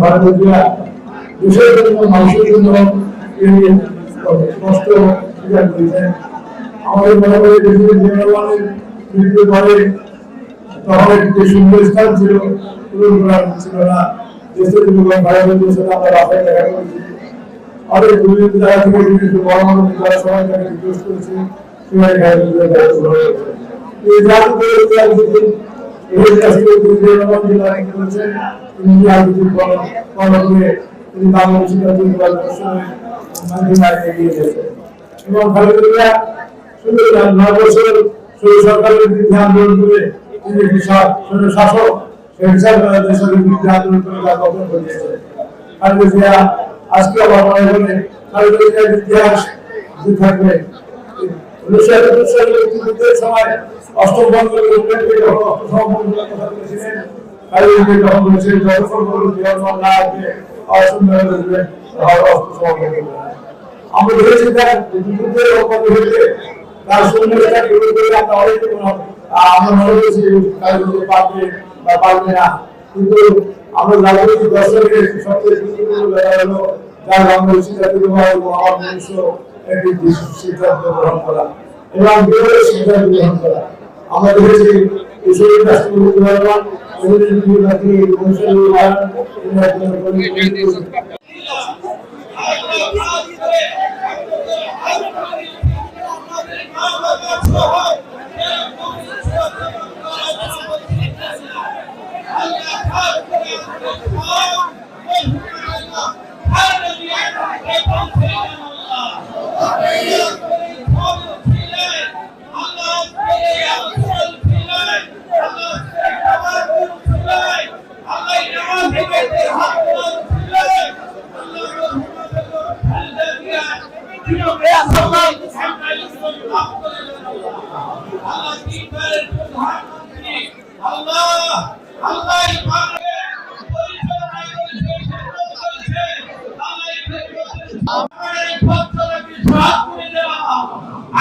ভারতীয় দেশের জন্য মানুষের জন্য কষ্ট স্বীকার করেছেন। আমাদের মনে করে দেশের জনগণের মৃত্যু পরে তখন একটি সুন্দর স্থান ছিল, পূরণ করা ছিল না। দেশের জনগণ ভারতীয় সাথে আমরা রাস্তায় দেখা করেছি, অনেক বিভিন্ন জায়গা থেকে বিভিন্ন বড় বড় যারা সবাই তাকে রিকোয়েস্ট করেছে সবাই এই জাতি করে এই কাজকে জনগণ জেলা করেছেন। তিনি রাজনীতির কর্মে তিনি বাংলাদেশের জাতীয় এগিয়ে গেছে এবং খালেদা শুধু 9 বছর সরকারের বিরুদ্ধে আন্দোলন করে তিনি শাসক সেই হিসাবে দেশের বিরুদ্ধে আন্দোলন করে তা গঠন করেছে। খালেদা আজকে আমার মনে হয় খালেদার ইতিহাস থাকবে। 1971 সালের যুদ্ধের সময় অষ্টম বঙ্গের কথা বলেছিলেন, খালেদা যখন বলেছিলেন যতক্ষণ পর্যন্ত জনগণ না আসবে অসুন্দর আমরা দেখেছি যুদ্ধের হয়েছে তার সৈন্যরা আমরা অনেকে আমরা মনে করেছি পারবে বা পারবে না, কিন্তু আমরা রাজনৈতিক দর্শকের সবচেয়ে গুরুত্বপূর্ণ ব্যাপার হলো যার বাংলাদেশি জাতীয়তাবাদ এবং আমার মনুষ্য একটি সিদ্ধান্ত গ্রহণ করা এবং বিরোধের সিদ্ধান্ত গ্রহণ করা। আমরা দেখেছি ঈশ্বরের রাষ্ট্রপতি ভগবান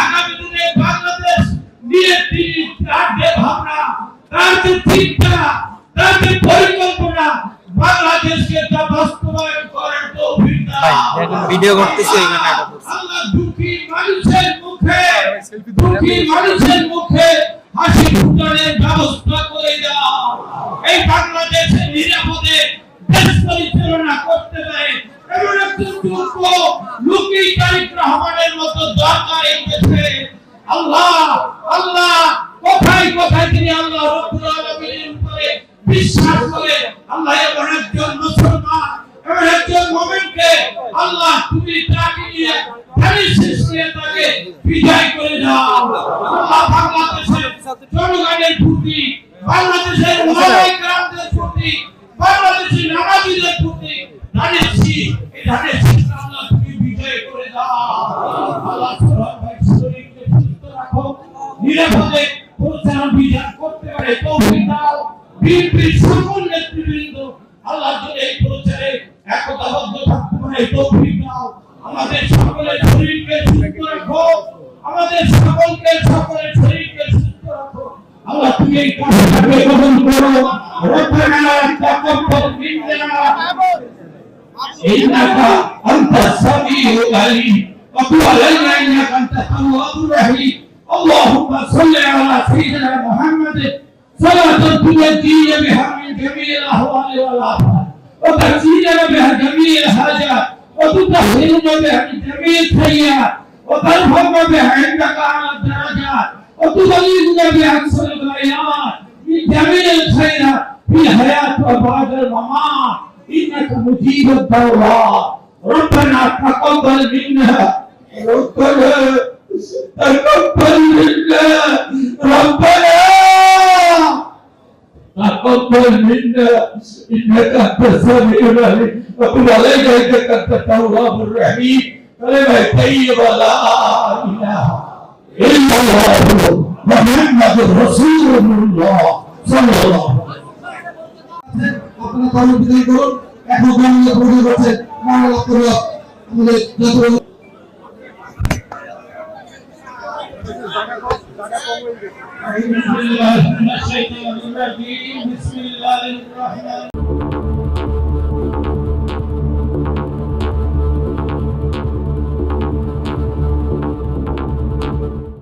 আগামী দিনে বাংলাদেশ নিয়ে তিনি তার যে ভাবনা, তার যে চিন্তা, তার যে পরিকল্পনা, বাংলাদেশকে তা বাস্তবায়ন করার তৌফিক দাও। ভিডিও করতেছি এখানে আল্লাহ দুঃখী মানুষের মুখে হাসি ফুটানোর ব্যবস্থা করে দাও। এই বাংলাদেশে নিরাপদে দেশ পরিচালনা করতে পারে এমন একজন যোগ্য লোকই তারেক রহমানের মতো দরকার এই দেশে। আল্লাহ আল্লাহ কোথায় কোথায় তিনি আল্লাহ রাব্বুল আলামিনের উপরে বিশ্বাস করে আল্লাহ এমন একজন মুসলমান, এমন একজন মুমিনকে আল্লাহ তুমি তাকে নিয়ে ফেলিসিস নিয়ে তাকে বিজয় করে দাও। আল্লাহ বাংলাদেশের জনগণের প্রতি, বাংলাদেশের ওলামায়ে কেরামদের প্রতি, বাংলাদেশের নামাজীদের প্রতি দাঁড়িয়েছি, এই দাঁড়িয়েছি আল্লাহ তুমি বিজয় করে দাও। আল্লাহ সবাই শরীরকে সুস্থ রাখো, নিরাপদে পরিচালনা বিচার করতে পারে তৌফিক দাও। বিএনপির সকল নেতৃবৃন্দ আল্লাহ যদি এই প্রচারে একতাবদ্ধ থাকতে পারে তৌফিক দাও। আমাদের সকলের শরীরকে সুস্থ রাখো, আমাদের সকলের শরীরকে সুস্থ রাখো। আল্লাহ তুমি এই কাজটাকে কবুল করো। রব্বানা তাকাব্বাল মিন্না ইন্নাকা আনতাস সামিউল আলিম ওয়া তুব আলাইনা ইন্নাকা আনতাত তাওয়াবুর রহিম। আল্লাহুম্মা সাল্লি আলা সাইয়্যিদিনা মুহাম্মাদ সালাতান তুনজিনা বিহা মিন জামিল আহওয়ালি ওয়াল আফাত ওয়া তাজিনা বিহা জামিল হাজাত ওয়া তুতাহহিরুনা বিহা মিন জামিল সাইয়্যাত ওয়া তারফা'una বিহা ইনদাকা আলা দারাজাত ওয়া তুযাল্লিলুনা বিহা আহসানাল বায়াত মিন জামিল খায়রাত ফিল হায়াত ওয়া বা'দাল মামাত ইন্নাকা মুজিবুদ দাওয়াত। রব্বানা তাকাব্বাল মিন্না রব্বানা تقبل منا ربنا تقبل منا انك انت السميع العليم وتب علينا انك انت التواب الرحيم. كلمه طيبه لا اله الا الله محمد رسول الله صلى الله عليه وسلم. আপনারা তাহলে বিদায় করুন। এখন গান প্রদান করছেন মাওলানা আব্দুল্লাহ আমাদের জাতীয় بسم الله الرحمن الرحيم. بسم الله الرحمن